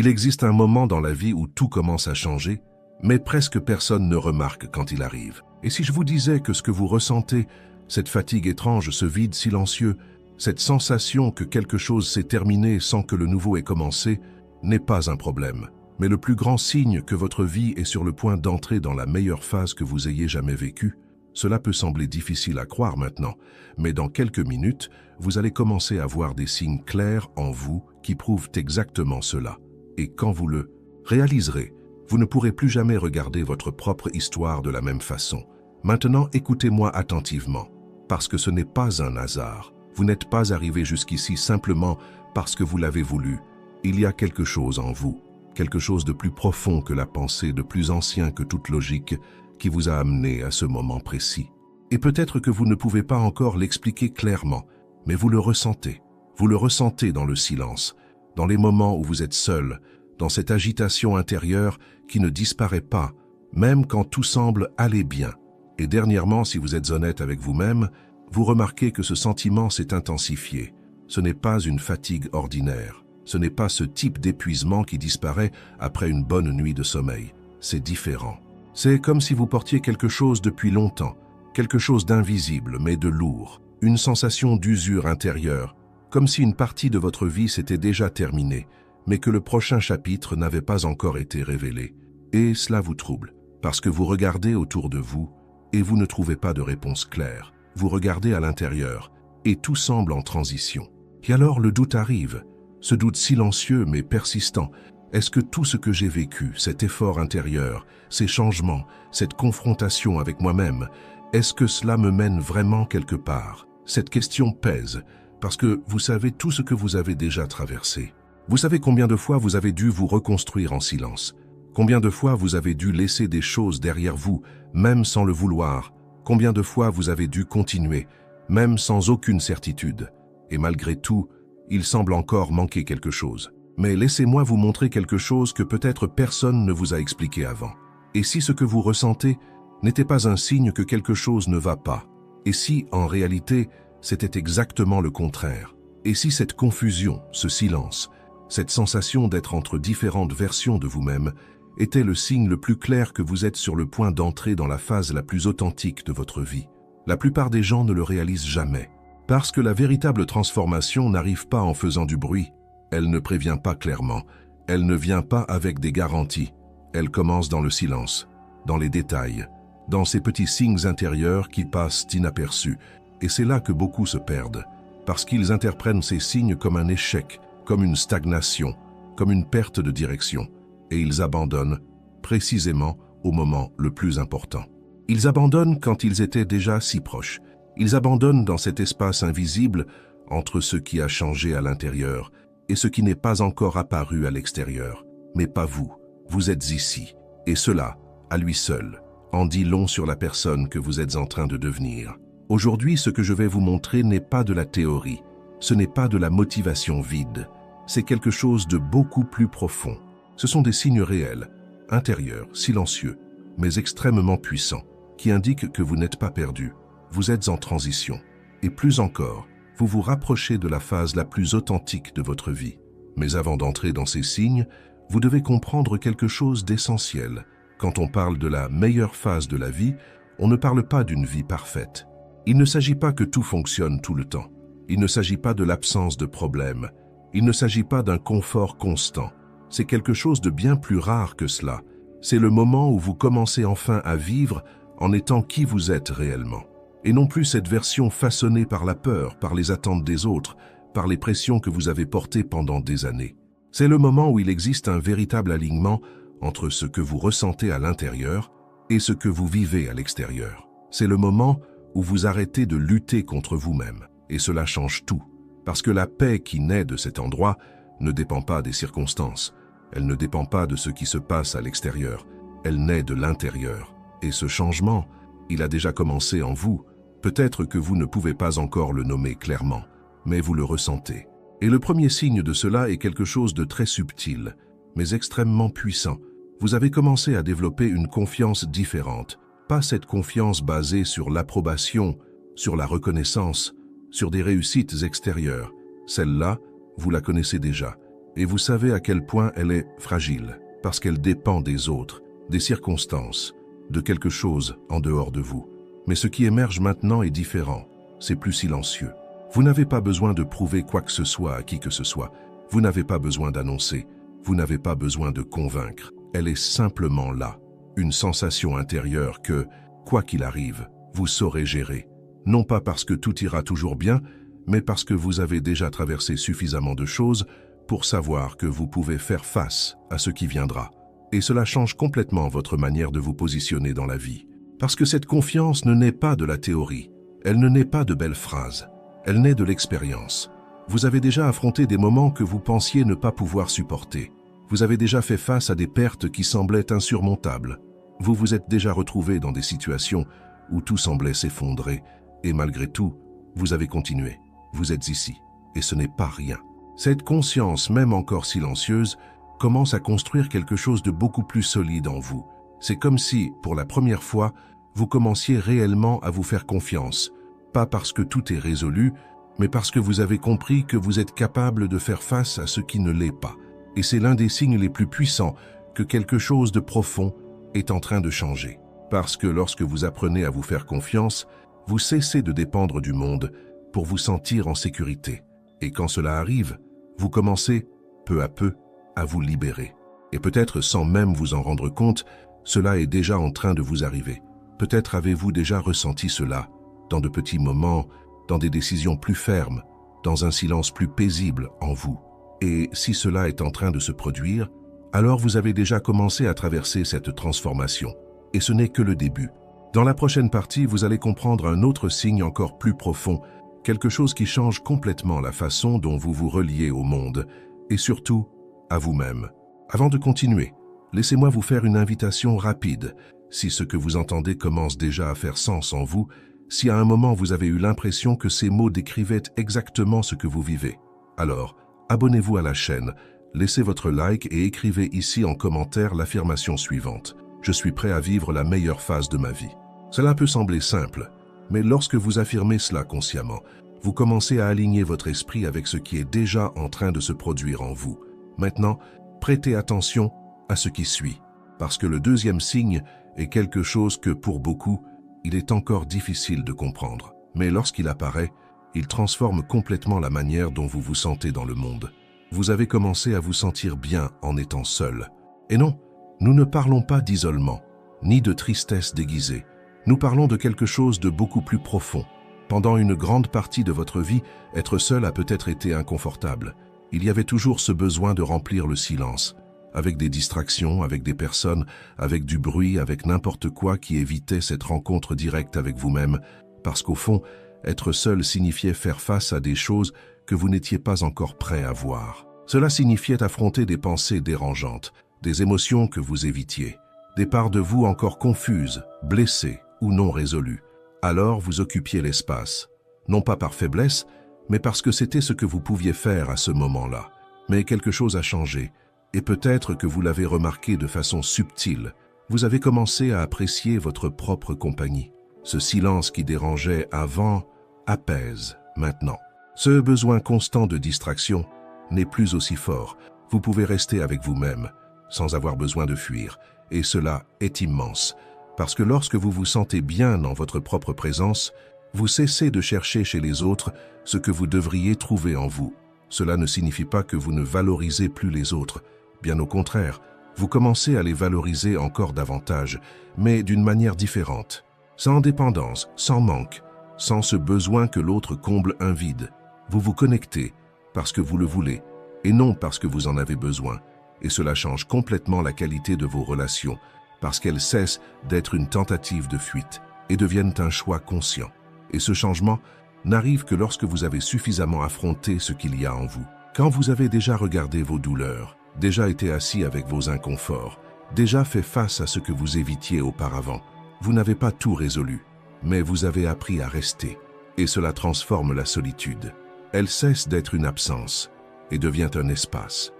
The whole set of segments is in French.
Il existe un moment dans la vie où tout commence à changer, mais presque personne ne remarque quand il arrive. Et si je vous disais que ce que vous ressentez, cette fatigue étrange, ce vide silencieux, cette sensation que quelque chose s'est terminé sans que le nouveau ait commencé, n'est pas un problème, mais le plus grand signe que votre vie est sur le point d'entrer dans la meilleure phase que vous ayez jamais vécue. Cela peut sembler difficile à croire maintenant, mais dans quelques minutes, vous allez commencer à voir des signes clairs en vous qui prouvent exactement cela. Et quand vous le réaliserez, vous ne pourrez plus jamais regarder votre propre histoire de la même façon. Maintenant, écoutez-moi attentivement, parce que ce n'est pas un hasard. Vous n'êtes pas arrivé jusqu'ici simplement parce que vous l'avez voulu. Il y a quelque chose en vous, quelque chose de plus profond que la pensée, de plus ancien que toute logique, qui vous a amené à ce moment précis. Et peut-être que vous ne pouvez pas encore l'expliquer clairement, mais vous le ressentez. Vous le ressentez dans le silence, dans les moments où vous êtes seul, dans cette agitation intérieure qui ne disparaît pas, même quand tout semble aller bien. Et dernièrement, si vous êtes honnête avec vous-même, vous remarquez que ce sentiment s'est intensifié. Ce n'est pas une fatigue ordinaire. Ce n'est pas ce type d'épuisement qui disparaît après une bonne nuit de sommeil. C'est différent. C'est comme si vous portiez quelque chose depuis longtemps, quelque chose d'invisible mais de lourd, une sensation d'usure intérieure, comme si une partie de votre vie s'était déjà terminée, mais que le prochain chapitre n'avait pas encore été révélé. Et cela vous trouble, parce que vous regardez autour de vous et vous ne trouvez pas de réponse claire. Vous regardez à l'intérieur et tout semble en transition. Et alors le doute arrive, ce doute silencieux mais persistant. Est-ce que tout ce que j'ai vécu, cet effort intérieur, ces changements, cette confrontation avec moi-même, est-ce que cela me mène vraiment quelque part? Cette question pèse, parce que vous savez tout ce que vous avez déjà traversé. Vous savez combien de fois vous avez dû vous reconstruire en silence, combien de fois vous avez dû laisser des choses derrière vous, même sans le vouloir, combien de fois vous avez dû continuer, même sans aucune certitude. Et malgré tout, il semble encore manquer quelque chose. Mais laissez-moi vous montrer quelque chose que peut-être personne ne vous a expliqué avant. Et si ce que vous ressentez n'était pas un signe que quelque chose ne va pas? Et si, en réalité, c'était exactement le contraire? Et si cette confusion, ce silence, cette sensation d'être entre différentes versions de vous-même était le signe le plus clair que vous êtes sur le point d'entrer dans la phase la plus authentique de votre vie? La plupart des gens ne le réalisent jamais, parce que la véritable transformation n'arrive pas en faisant du bruit. Elle ne prévient pas clairement, elle ne vient pas avec des garanties. Elle commence dans le silence, dans les détails, dans ces petits signes intérieurs qui passent inaperçus. Et c'est là que beaucoup se perdent, parce qu'ils interprètent ces signes comme un échec, comme une stagnation, comme une perte de direction. Et ils abandonnent, précisément au moment le plus important. Ils abandonnent quand ils étaient déjà si proches. Ils abandonnent dans cet espace invisible entre ce qui a changé à l'intérieur et ce qui n'est pas encore apparu à l'extérieur. Mais pas vous, vous êtes ici. Et cela, à lui seul, en dit long sur la personne que vous êtes en train de devenir. Aujourd'hui, ce que je vais vous montrer n'est pas de la théorie, ce n'est pas de la motivation vide, c'est quelque chose de beaucoup plus profond. Ce sont des signes réels, intérieurs, silencieux, mais extrêmement puissants, qui indiquent que vous n'êtes pas perdu, vous êtes en transition. Et plus encore, vous vous rapprochez de la phase la plus authentique de votre vie. Mais avant d'entrer dans ces signes, vous devez comprendre quelque chose d'essentiel. Quand on parle de la meilleure phase de la vie, on ne parle pas d'une vie parfaite. Il ne s'agit pas que tout fonctionne tout le temps. Il ne s'agit pas de l'absence de problèmes. Il ne s'agit pas d'un confort constant. C'est quelque chose de bien plus rare que cela. C'est le moment où vous commencez enfin à vivre en étant qui vous êtes réellement. Et non plus cette version façonnée par la peur, par les attentes des autres, par les pressions que vous avez portées pendant des années. C'est le moment où il existe un véritable alignement entre ce que vous ressentez à l'intérieur et ce que vous vivez à l'extérieur. C'est le moment où vous arrêtez de lutter contre vous-même. Et cela change tout. Parce que la paix qui naît de cet endroit ne dépend pas des circonstances. Elle ne dépend pas de ce qui se passe à l'extérieur. Elle naît de l'intérieur. Et ce changement, il a déjà commencé en vous. Peut-être que vous ne pouvez pas encore le nommer clairement, mais vous le ressentez. Et le premier signe de cela est quelque chose de très subtil, mais extrêmement puissant. Vous avez commencé à développer une confiance différente. Pas cette confiance basée sur l'approbation, sur la reconnaissance, sur des réussites extérieures. Celle-là, vous la connaissez déjà. Et vous savez à quel point elle est fragile, parce qu'elle dépend des autres, des circonstances, de quelque chose en dehors de vous. Mais ce qui émerge maintenant est différent, c'est plus silencieux. Vous n'avez pas besoin de prouver quoi que ce soit à qui que ce soit. Vous n'avez pas besoin d'annoncer, vous n'avez pas besoin de convaincre. Elle est simplement là, une sensation intérieure que, quoi qu'il arrive, vous saurez gérer. Non pas parce que tout ira toujours bien, mais parce que vous avez déjà traversé suffisamment de choses pour savoir que vous pouvez faire face à ce qui viendra. Et cela change complètement votre manière de vous positionner dans la vie. Parce que cette confiance ne naît pas de la théorie, elle ne naît pas de belles phrases, elle naît de l'expérience. Vous avez déjà affronté des moments que vous pensiez ne pas pouvoir supporter. Vous avez déjà fait face à des pertes qui semblaient insurmontables. Vous vous êtes déjà retrouvé dans des situations où tout semblait s'effondrer, et malgré tout, vous avez continué. Vous êtes ici, et ce n'est pas rien. Cette conscience, même encore silencieuse, commence à construire quelque chose de beaucoup plus solide en vous. C'est comme si, pour la première fois, vous commenciez réellement à vous faire confiance, pas parce que tout est résolu, mais parce que vous avez compris que vous êtes capable de faire face à ce qui ne l'est pas. Et c'est l'un des signes les plus puissants que quelque chose de profond est en train de changer. Parce que lorsque vous apprenez à vous faire confiance, vous cessez de dépendre du monde pour vous sentir en sécurité. Et quand cela arrive, vous commencez, peu à peu, à vous libérer. Et peut-être sans même vous en rendre compte, cela est déjà en train de vous arriver. Peut-être avez-vous déjà ressenti cela, dans de petits moments, dans des décisions plus fermes, dans un silence plus paisible en vous. Et si cela est en train de se produire, alors vous avez déjà commencé à traverser cette transformation. Et ce n'est que le début. Dans la prochaine partie, vous allez comprendre un autre signe encore plus profond, quelque chose qui change complètement la façon dont vous vous reliez au monde, et surtout à vous-même. Avant de continuer, laissez-moi vous faire une invitation rapide. Si ce que vous entendez commence déjà à faire sens en vous, si à un moment vous avez eu l'impression que ces mots décrivaient exactement ce que vous vivez, alors abonnez-vous à la chaîne, laissez votre like et écrivez ici en commentaire l'affirmation suivante. Je suis prêt à vivre la meilleure phase de ma vie. Cela peut sembler simple, mais lorsque vous affirmez cela consciemment, vous commencez à aligner votre esprit avec ce qui est déjà en train de se produire en vous. Maintenant, prêtez attention à ce qui suit, parce que le deuxième signe est quelque chose que, pour beaucoup, il est encore difficile de comprendre. Mais lorsqu'il apparaît, il transforme complètement la manière dont vous vous sentez dans le monde. Vous avez commencé à vous sentir bien en étant seul. Et non, nous ne parlons pas d'isolement, ni de tristesse déguisée. Nous parlons de quelque chose de beaucoup plus profond. Pendant une grande partie de votre vie, être seul a peut-être été inconfortable. Il y avait toujours ce besoin de remplir le silence, avec des distractions, avec des personnes, avec du bruit, avec n'importe quoi qui évitait cette rencontre directe avec vous-même, parce qu'au fond, être seul signifiait faire face à des choses que vous n'étiez pas encore prêt à voir. Cela signifiait affronter des pensées dérangeantes, des émotions que vous évitiez, des parts de vous encore confuses, blessées ou non résolues. Alors vous occupiez l'espace, non pas par faiblesse, mais parce que c'était ce que vous pouviez faire à ce moment-là. Mais quelque chose a changé, et peut-être que vous l'avez remarqué de façon subtile. Vous avez commencé à apprécier votre propre compagnie. Ce silence qui dérangeait avant apaise maintenant. Ce besoin constant de distraction n'est plus aussi fort. Vous pouvez rester avec vous-même, sans avoir besoin de fuir, et cela est immense. Parce que lorsque vous vous sentez bien dans votre propre présence, vous cessez de chercher chez les autres ce que vous devriez trouver en vous. Cela ne signifie pas que vous ne valorisez plus les autres. Bien au contraire, vous commencez à les valoriser encore davantage, mais d'une manière différente. Sans dépendance, sans manque, sans ce besoin que l'autre comble un vide. Vous vous connectez parce que vous le voulez, et non parce que vous en avez besoin. Et cela change complètement la qualité de vos relations, parce qu'elles cessent d'être une tentative de fuite et deviennent un choix conscient. Et ce changement n'arrive que lorsque vous avez suffisamment affronté ce qu'il y a en vous. Quand vous avez déjà regardé vos douleurs, déjà été assis avec vos inconforts, déjà fait face à ce que vous évitiez auparavant, vous n'avez pas tout résolu, mais vous avez appris à rester. Et cela transforme la solitude. Elle cesse d'être une absence et devient un espace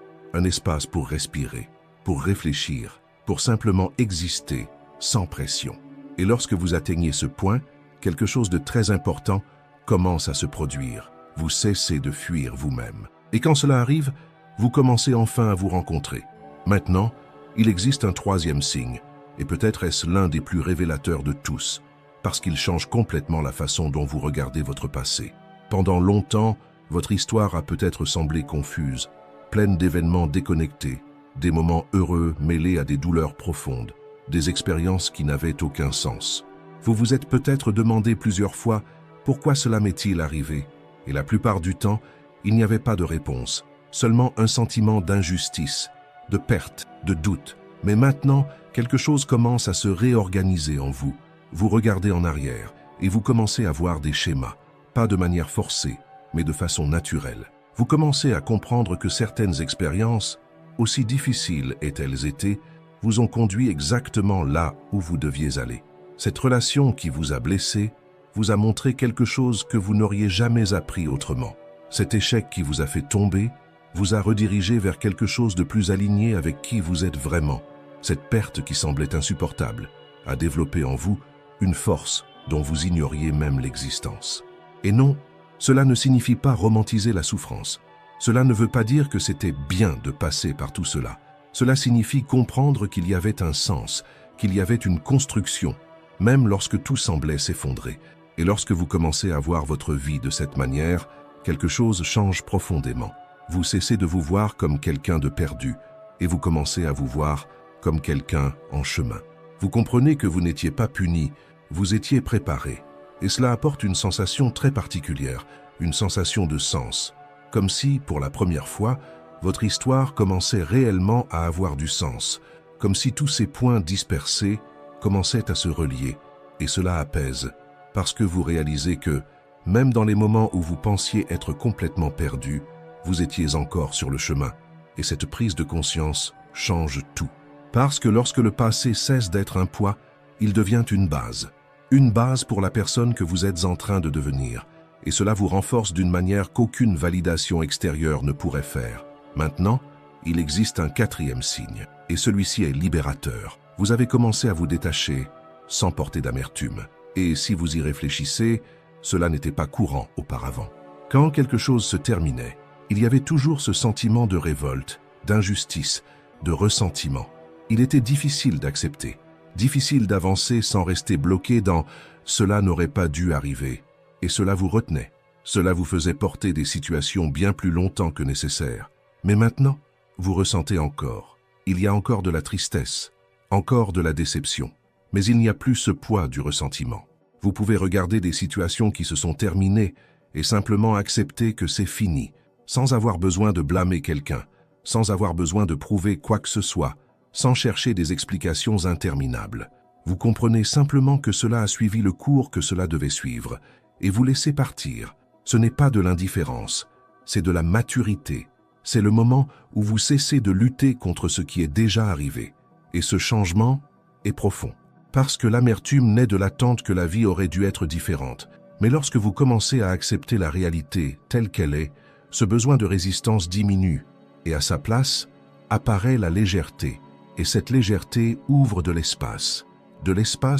pour respirer, pour réfléchir, pour simplement exister sans pression. Et lorsque vous atteignez ce point, quelque chose de très important commence à se produire. Vous cessez de fuir vous-même. Et quand cela arrive, Vous commencez enfin à vous rencontrer. Maintenant, il existe un troisième signe, et peut-être est-ce l'un des plus révélateurs de tous, parce qu'il change complètement la façon dont vous regardez votre passé. Pendant longtemps, votre histoire a peut-être semblé confuse, pleine d'événements déconnectés, des moments heureux mêlés à des douleurs profondes, des expériences qui n'avaient aucun sens. Vous vous êtes peut-être demandé plusieurs fois pourquoi cela m'est-il arrivé, et la plupart du temps, il n'y avait pas de réponse, seulement un sentiment d'injustice, de perte, de doute. Mais maintenant, quelque chose commence à se réorganiser en vous. Vous regardez en arrière et vous commencez à voir des schémas, pas de manière forcée, mais de façon naturelle. Vous commencez à comprendre que certaines expériences, aussi difficiles aient-elles été, vous ont conduit exactement là où vous deviez aller. Cette relation qui vous a blessé vous a montré quelque chose que vous n'auriez jamais appris autrement. Cet échec qui vous a fait tomber vous a redirigé vers quelque chose de plus aligné avec qui vous êtes vraiment. Cette perte qui semblait insupportable a développé en vous une force dont vous ignoriez même l'existence. Et non, cela ne signifie pas romantiser la souffrance. Cela ne veut pas dire que c'était bien de passer par tout cela. Cela signifie comprendre qu'il y avait un sens, qu'il y avait une construction, même lorsque tout semblait s'effondrer. Et lorsque vous commencez à voir votre vie de cette manière, quelque chose change profondément. Vous cessez de vous voir comme quelqu'un de perdu et vous commencez à vous voir comme quelqu'un en chemin. Vous comprenez que vous n'étiez pas puni, vous étiez préparé. Et cela apporte une sensation très particulière, une sensation de sens. Comme si, pour la première fois, votre histoire commençait réellement à avoir du sens. Comme si tous ces points dispersés commençaient à se relier. Et cela apaise, parce que vous réalisez que, même dans les moments où vous pensiez être complètement perdu, vous étiez encore sur le chemin. Et cette prise de conscience change tout. Parce que lorsque le passé cesse d'être un poids, il devient une base. Une base pour la personne que vous êtes en train de devenir. Et cela vous renforce d'une manière qu'aucune validation extérieure ne pourrait faire. Maintenant, il existe un quatrième signe. Et celui-ci est libérateur. Vous avez commencé à vous détacher sans porter d'amertume. Et si vous y réfléchissez, cela n'était pas courant auparavant. Quand quelque chose se terminait, il y avait toujours ce sentiment de révolte, d'injustice, de ressentiment. Il était difficile d'accepter, difficile d'avancer sans rester bloqué dans « cela n'aurait pas dû arriver ». Et cela vous retenait, cela vous faisait porter des situations bien plus longtemps que nécessaire. Mais maintenant, vous ressentez encore. Il y a encore de la tristesse, encore de la déception. Mais il n'y a plus ce poids du ressentiment. Vous pouvez regarder des situations qui se sont terminées et simplement accepter que c'est fini, sans avoir besoin de blâmer quelqu'un, sans avoir besoin de prouver quoi que ce soit, sans chercher des explications interminables. Vous comprenez simplement que cela a suivi le cours que cela devait suivre, et vous laissez partir. Ce n'est pas de l'indifférence, c'est de la maturité. C'est le moment où vous cessez de lutter contre ce qui est déjà arrivé. Et ce changement est profond. Parce que l'amertume naît de l'attente que la vie aurait dû être différente. Mais lorsque vous commencez à accepter la réalité telle qu'elle est, ce besoin de résistance diminue, et à sa place apparaît la légèreté. Et cette légèreté ouvre de l'espace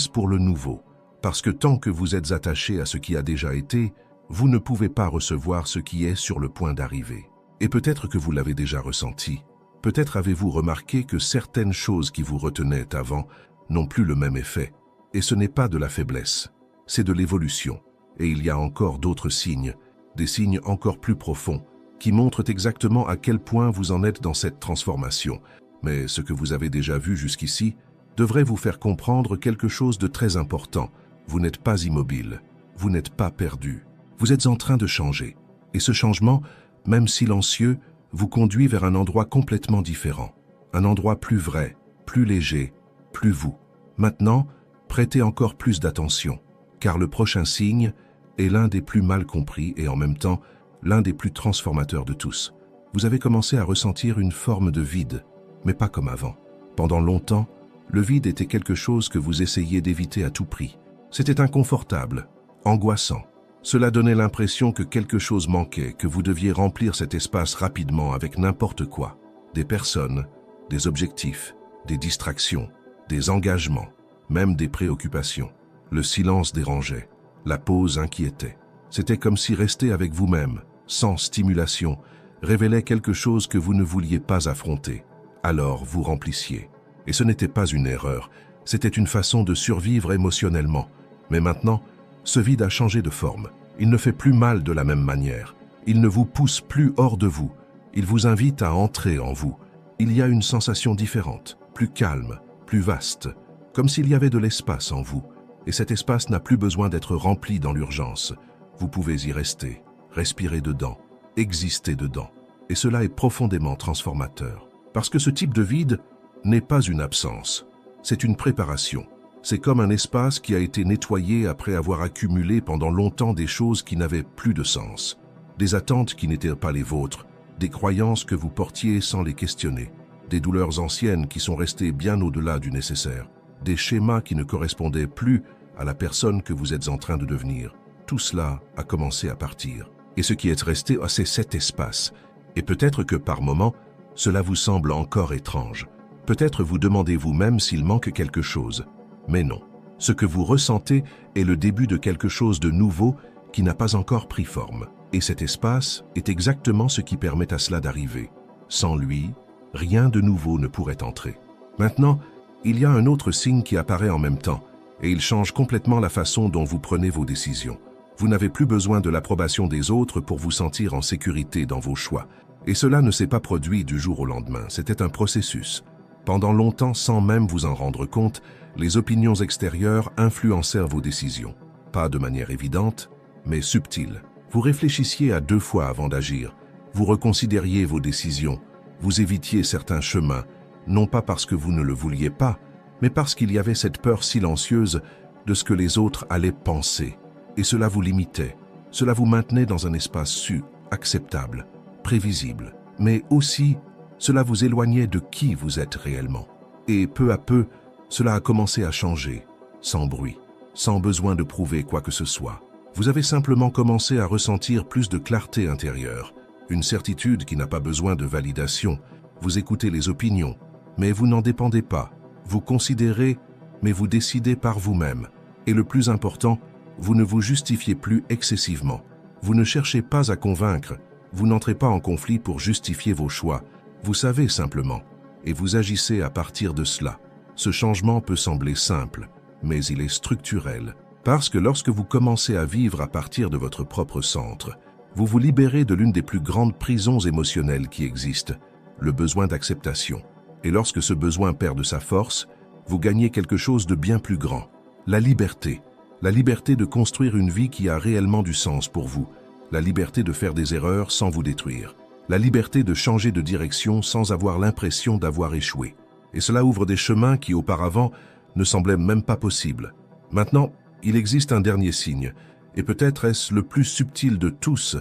pour le nouveau. Parce que tant que vous êtes attaché à ce qui a déjà été, vous ne pouvez pas recevoir ce qui est sur le point d'arriver. Et peut-être que vous l'avez déjà ressenti. Peut-être avez-vous remarqué que certaines choses qui vous retenaient avant n'ont plus le même effet. Et ce n'est pas de la faiblesse, c'est de l'évolution. Et il y a encore d'autres signes, des signes encore plus profonds, qui montrent exactement à quel point vous en êtes dans cette transformation. Mais ce que vous avez déjà vu jusqu'ici devrait vous faire comprendre quelque chose de très important. Vous n'êtes pas immobile, vous n'êtes pas perdu. Vous êtes en train de changer. Et ce changement, même silencieux, vous conduit vers un endroit complètement différent. Un endroit plus vrai, plus léger, plus vous. Maintenant, prêtez encore plus d'attention, car le prochain signe est l'un des plus mal compris et en même temps l'un des plus transformateurs de tous. Vous avez commencé à ressentir une forme de vide, mais pas comme avant. Pendant longtemps, le vide était quelque chose que vous essayiez d'éviter à tout prix. C'était inconfortable, angoissant. Cela donnait l'impression que quelque chose manquait, que vous deviez remplir cet espace rapidement avec n'importe quoi. Des personnes, des objectifs, des distractions, des engagements, même des préoccupations. Le silence dérangeait, la pause inquiétait. C'était comme si rester avec vous-même, sans stimulation, révélait quelque chose que vous ne vouliez pas affronter. Alors vous remplissiez. Et ce n'était pas une erreur, c'était une façon de survivre émotionnellement. Mais maintenant, ce vide a changé de forme. Il ne fait plus mal de la même manière. Il ne vous pousse plus hors de vous. Il vous invite à entrer en vous. Il y a une sensation différente, plus calme, plus vaste, comme s'il y avait de l'espace en vous. Et cet espace n'a plus besoin d'être rempli dans l'urgence. Vous pouvez y rester, respirer dedans, exister dedans. Et cela est profondément transformateur. Parce que ce type de vide n'est pas une absence, c'est une préparation. C'est comme un espace qui a été nettoyé après avoir accumulé pendant longtemps des choses qui n'avaient plus de sens. Des attentes qui n'étaient pas les vôtres, des croyances que vous portiez sans les questionner, des douleurs anciennes qui sont restées bien au-delà du nécessaire, des schémas qui ne correspondaient plus à la personne que vous êtes en train de devenir. Tout cela a commencé à partir. Et ce qui est resté, c'est cet espace. Et peut-être que par moments, cela vous semble encore étrange. Peut-être vous demandez vous-même s'il manque quelque chose. Mais non. Ce que vous ressentez est le début de quelque chose de nouveau qui n'a pas encore pris forme. Et cet espace est exactement ce qui permet à cela d'arriver. Sans lui, rien de nouveau ne pourrait entrer. Maintenant, il y a un autre signe qui apparaît en même temps, et il change complètement la façon dont vous prenez vos décisions. Vous n'avez plus besoin de l'approbation des autres pour vous sentir en sécurité dans vos choix. Et cela ne s'est pas produit du jour au lendemain, c'était un processus. Pendant longtemps, sans même vous en rendre compte, les opinions extérieures influencèrent vos décisions. Pas de manière évidente, mais subtile. Vous réfléchissiez à 2 fois avant d'agir. Vous reconsidériez vos décisions. Vous évitiez certains chemins, non pas parce que vous ne le vouliez pas, mais parce qu'il y avait cette peur silencieuse de ce que les autres allaient penser. Et cela vous limitait. Cela vous maintenait dans un espace acceptable, prévisible, mais aussi cela vous éloignait de qui vous êtes réellement. Et peu à peu, cela a commencé à changer, sans bruit, sans besoin de prouver quoi que ce soit. Vous avez simplement commencé à ressentir plus de clarté intérieure, une certitude qui n'a pas besoin de validation. Vous écoutez les opinions, mais vous n'en dépendez pas. Vous considérez, mais vous décidez par vous-même. Et le plus important, vous ne vous justifiez plus excessivement. Vous ne cherchez pas à convaincre, vous n'entrez pas en conflit pour justifier vos choix. Vous savez simplement, et vous agissez à partir de cela. Ce changement peut sembler simple, mais il est structurel. Parce que lorsque vous commencez à vivre à partir de votre propre centre, vous vous libérez de l'une des plus grandes prisons émotionnelles qui existent, le besoin d'acceptation. Et lorsque ce besoin perd de sa force, vous gagnez quelque chose de bien plus grand, la liberté. La liberté de construire une vie qui a réellement du sens pour vous, la liberté de faire des erreurs sans vous détruire, la liberté de changer de direction sans avoir l'impression d'avoir échoué. Et cela ouvre des chemins qui auparavant ne semblaient même pas possibles. Maintenant, il existe un dernier signe, et peut-être est-ce le plus subtil de tous,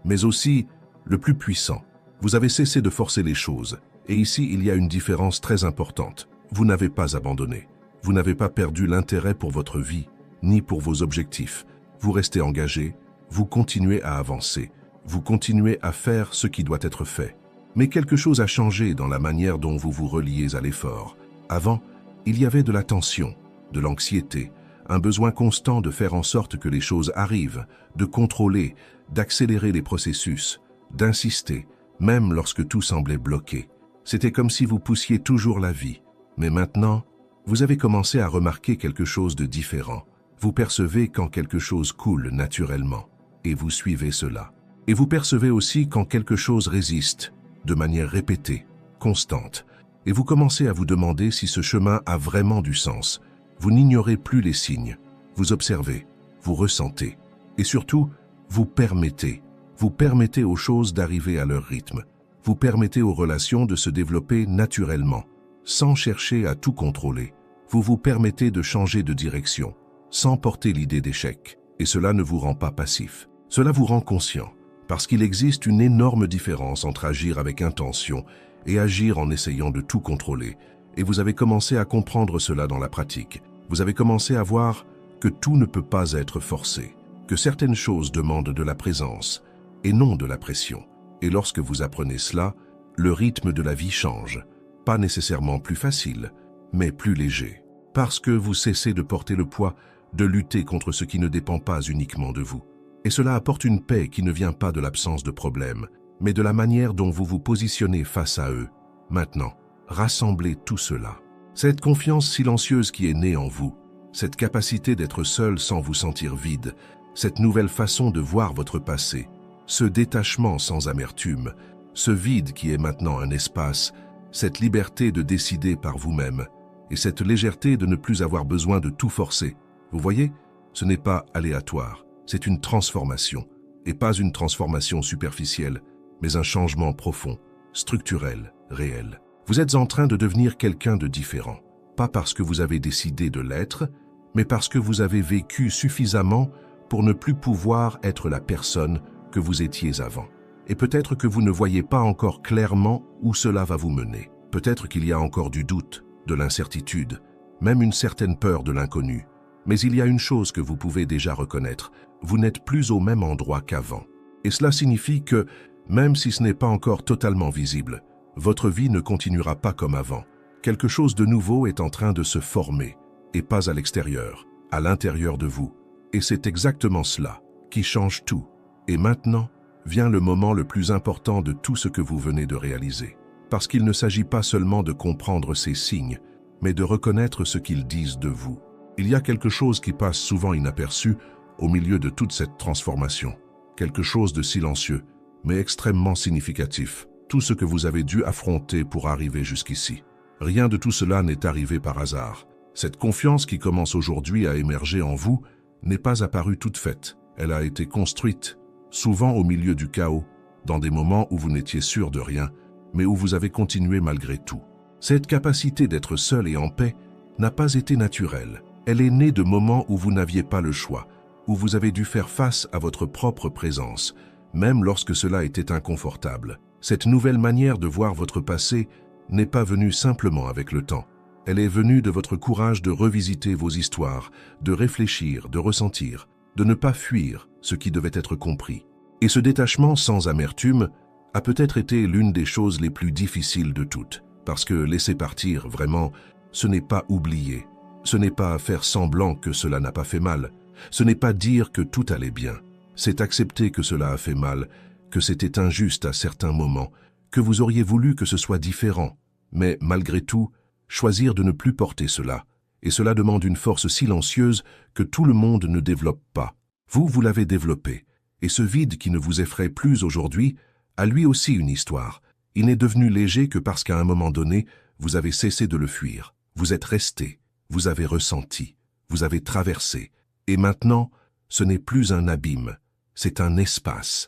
mais aussi le plus puissant. Vous avez cessé de forcer les choses, et ici il y a une différence très importante. Vous n'avez pas abandonné. Vous n'avez pas perdu l'intérêt pour votre vie, ni pour vos objectifs. Vous restez engagé, vous continuez à avancer, vous continuez à faire ce qui doit être fait. Mais quelque chose a changé dans la manière dont vous vous reliez à l'effort. Avant, il y avait de la tension, de l'anxiété, un besoin constant de faire en sorte que les choses arrivent, de contrôler, d'accélérer les processus, d'insister, même lorsque tout semblait bloqué. C'était comme si vous poussiez toujours la vie. Mais maintenant, vous avez commencé à remarquer quelque chose de différent. Vous percevez quand quelque chose coule naturellement, et vous suivez cela. Et vous percevez aussi quand quelque chose résiste, de manière répétée, constante. Et vous commencez à vous demander si ce chemin a vraiment du sens. Vous n'ignorez plus les signes. Vous observez, vous ressentez. Et surtout, vous permettez. Vous permettez aux choses d'arriver à leur rythme. Vous permettez aux relations de se développer naturellement, sans chercher à tout contrôler. Vous vous permettez de changer de direction, sans porter l'idée d'échec. Et cela ne vous rend pas passif. Cela vous rend conscient. Parce qu'il existe une énorme différence entre agir avec intention et agir en essayant de tout contrôler. Et vous avez commencé à comprendre cela dans la pratique. Vous avez commencé à voir que tout ne peut pas être forcé, que certaines choses demandent de la présence et non de la pression. Et lorsque vous apprenez cela, le rythme de la vie change. Pas nécessairement plus facile, mais plus léger. Parce que vous cessez de porter le poids de lutter contre ce qui ne dépend pas uniquement de vous. Et cela apporte une paix qui ne vient pas de l'absence de problèmes, mais de la manière dont vous vous positionnez face à eux. Maintenant, rassemblez tout cela. Cette confiance silencieuse qui est née en vous, cette capacité d'être seul sans vous sentir vide, cette nouvelle façon de voir votre passé, ce détachement sans amertume, ce vide qui est maintenant un espace, cette liberté de décider par vous-même, et cette légèreté de ne plus avoir besoin de tout forcer. Vous voyez, ce n'est pas aléatoire, c'est une transformation, et pas une transformation superficielle, mais un changement profond, structurel, réel. Vous êtes en train de devenir quelqu'un de différent, pas parce que vous avez décidé de l'être, mais parce que vous avez vécu suffisamment pour ne plus pouvoir être la personne que vous étiez avant. Et peut-être que vous ne voyez pas encore clairement où cela va vous mener. Peut-être qu'il y a encore du doute, de l'incertitude, même une certaine peur de l'inconnu. Mais il y a une chose que vous pouvez déjà reconnaître, vous n'êtes plus au même endroit qu'avant. Et cela signifie que, même si ce n'est pas encore totalement visible, votre vie ne continuera pas comme avant. Quelque chose de nouveau est en train de se former, et pas à l'extérieur, à l'intérieur de vous. Et c'est exactement cela qui change tout. Et maintenant, vient le moment le plus important de tout ce que vous venez de réaliser. Parce qu'il ne s'agit pas seulement de comprendre ces signes, mais de reconnaître ce qu'ils disent de vous. Il y a quelque chose qui passe souvent inaperçu au milieu de toute cette transformation. Quelque chose de silencieux, mais extrêmement significatif. Tout ce que vous avez dû affronter pour arriver jusqu'ici. Rien de tout cela n'est arrivé par hasard. Cette confiance qui commence aujourd'hui à émerger en vous n'est pas apparue toute faite. Elle a été construite, souvent au milieu du chaos, dans des moments où vous n'étiez sûr de rien, mais où vous avez continué malgré tout. Cette capacité d'être seul et en paix n'a pas été naturelle. Elle est née de moments où vous n'aviez pas le choix, où vous avez dû faire face à votre propre présence, même lorsque cela était inconfortable. Cette nouvelle manière de voir votre passé n'est pas venue simplement avec le temps. Elle est venue de votre courage de revisiter vos histoires, de réfléchir, de ressentir, de ne pas fuir ce qui devait être compris. Et ce détachement sans amertume a peut-être été l'une des choses les plus difficiles de toutes, parce que laisser partir, vraiment, ce n'est pas oublier, ce n'est pas faire semblant que cela n'a pas fait mal, ce n'est pas dire que tout allait bien, c'est accepter que cela a fait mal, que c'était injuste à certains moments, que vous auriez voulu que ce soit différent, mais malgré tout, choisir de ne plus porter cela. Et cela demande une force silencieuse que tout le monde ne développe pas. Vous l'avez développé, et ce vide qui ne vous effraie plus aujourd'hui a lui aussi une histoire. Il n'est devenu léger que parce qu'à un moment donné, vous avez cessé de le fuir. Vous êtes resté, vous avez ressenti, vous avez traversé. Et maintenant, ce n'est plus un abîme, c'est un espace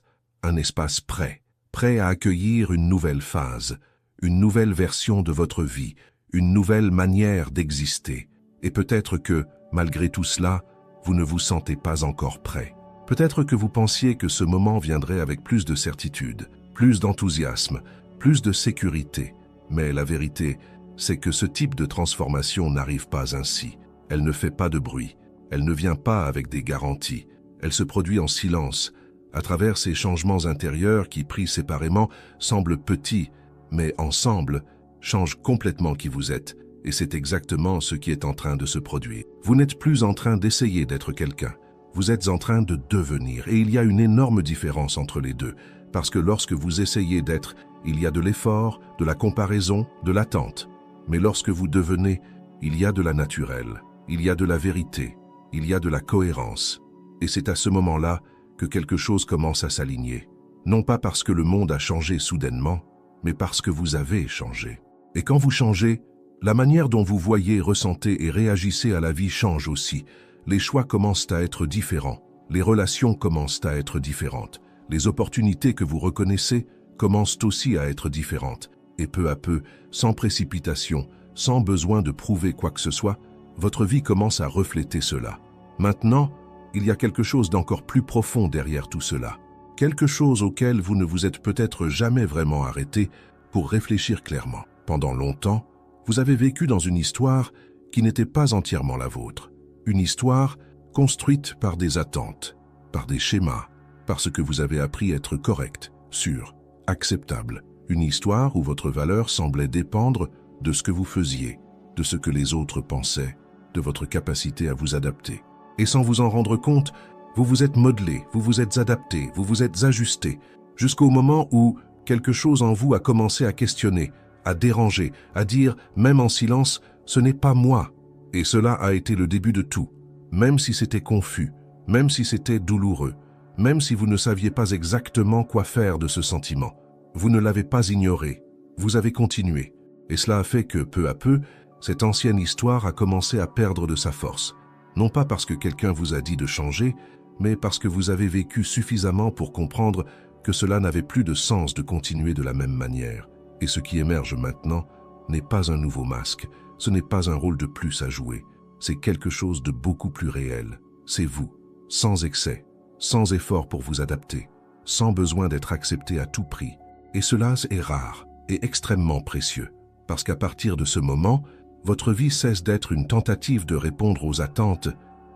prêt à accueillir une nouvelle phase, une nouvelle version de votre vie, une nouvelle manière d'exister. Et peut-être que, malgré tout cela, vous ne vous sentez pas encore prêt. Peut-être que vous pensiez que ce moment viendrait avec plus de certitude, plus d'enthousiasme, plus de sécurité. Mais la vérité, c'est que ce type de transformation n'arrive pas ainsi. Elle ne fait pas de bruit, elle ne vient pas avec des garanties. Elle se produit en silence, à travers ces changements intérieurs qui, pris séparément, semblent petits, mais ensemble, changent complètement qui vous êtes. Et c'est exactement ce qui est en train de se produire. Vous n'êtes plus en train d'essayer d'être quelqu'un. Vous êtes en train de devenir. Et il y a une énorme différence entre les deux. Parce que lorsque vous essayez d'être, il y a de l'effort, de la comparaison, de l'attente. Mais lorsque vous devenez, il y a de la naturelle, il y a de la vérité, il y a de la cohérence. Et c'est à ce moment-là que quelque chose commence à s'aligner. Non pas parce que le monde a changé soudainement, mais parce que vous avez changé. Et quand vous changez, la manière dont vous voyez, ressentez et réagissez à la vie change aussi. Les choix commencent à être différents. Les relations commencent à être différentes. Les opportunités que vous reconnaissez commencent aussi à être différentes. Et peu à peu, sans précipitation, sans besoin de prouver quoi que ce soit, votre vie commence à refléter cela. Maintenant, il y a quelque chose d'encore plus profond derrière tout cela. Quelque chose auquel vous ne vous êtes peut-être jamais vraiment arrêté pour réfléchir clairement. Pendant longtemps, vous avez vécu dans une histoire qui n'était pas entièrement la vôtre. Une histoire construite par des attentes, par des schémas, parce que vous avez appris à être correct, sûr, acceptable. Une histoire où votre valeur semblait dépendre de ce que vous faisiez, de ce que les autres pensaient, de votre capacité à vous adapter. Et sans vous en rendre compte, vous vous êtes modelé, vous vous êtes adapté, vous vous êtes ajusté. jusqu'au moment où quelque chose en vous a commencé à questionner, à déranger, à dire, même en silence, « ce n'est pas moi ». Et cela a été le début de tout, même si c'était confus, même si c'était douloureux, même si vous ne saviez pas exactement quoi faire de ce sentiment. Vous ne l'avez pas ignoré, vous avez continué. Et cela a fait que, peu à peu, cette ancienne histoire a commencé à perdre de sa force. Non pas parce que quelqu'un vous a dit de changer, mais parce que vous avez vécu suffisamment pour comprendre que cela n'avait plus de sens de continuer de la même manière. Et ce qui émerge maintenant n'est pas un nouveau masque, ce n'est pas un rôle de plus à jouer, c'est quelque chose de beaucoup plus réel. C'est vous, sans excès, sans effort pour vous adapter, sans besoin d'être accepté à tout prix. Et cela est rare et extrêmement précieux, parce qu'à partir de ce moment, votre vie cesse d'être une tentative de répondre aux attentes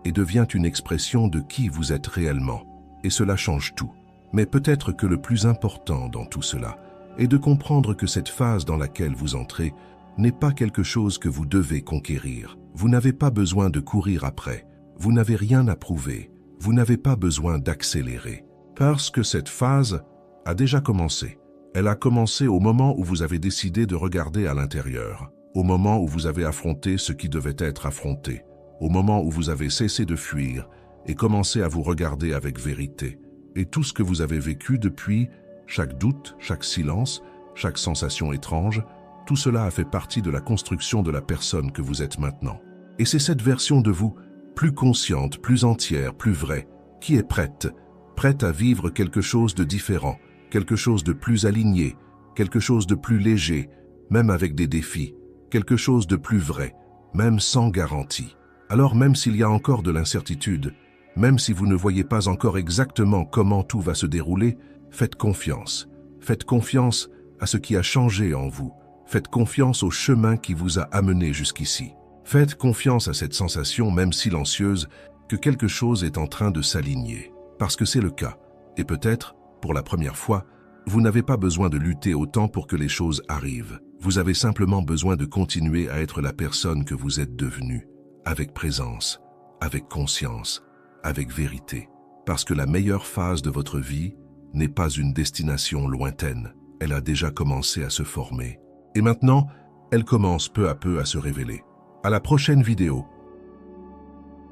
et devient une expression de qui vous êtes réellement. Et cela change tout. Mais peut-être que le plus important dans tout cela est de comprendre que cette phase dans laquelle vous entrez n'est pas quelque chose que vous devez conquérir. Vous n'avez pas besoin de courir après. Vous n'avez rien à prouver. Vous n'avez pas besoin d'accélérer. Parce que cette phase a déjà commencé. Elle a commencé au moment où vous avez décidé de regarder à l'intérieur, au moment où vous avez affronté ce qui devait être affronté, au moment où vous avez cessé de fuir et commencé à vous regarder avec vérité. Et tout ce que vous avez vécu depuis, chaque doute, chaque silence, chaque sensation étrange, tout cela a fait partie de la construction de la personne que vous êtes maintenant. Et c'est cette version de vous, plus consciente, plus entière, plus vraie, qui est prête à vivre quelque chose de différent, quelque chose de plus aligné, quelque chose de plus léger, même avec des défis, quelque chose de plus vrai, même sans garantie. Alors même s'il y a encore de l'incertitude, même si vous ne voyez pas encore exactement comment tout va se dérouler, faites confiance. Faites confiance à ce qui a changé en vous. Faites confiance au chemin qui vous a amené jusqu'ici. Faites confiance à cette sensation, même silencieuse, que quelque chose est en train de s'aligner. Parce que c'est le cas. Et peut-être, pour la première fois, vous n'avez pas besoin de lutter autant pour que les choses arrivent. Vous avez simplement besoin de continuer à être la personne que vous êtes devenue, avec présence, avec conscience, avec vérité. Parce que la meilleure phase de votre vie n'est pas une destination lointaine. Elle a déjà commencé à se former. Et maintenant, elle commence peu à peu à se révéler. À la prochaine vidéo.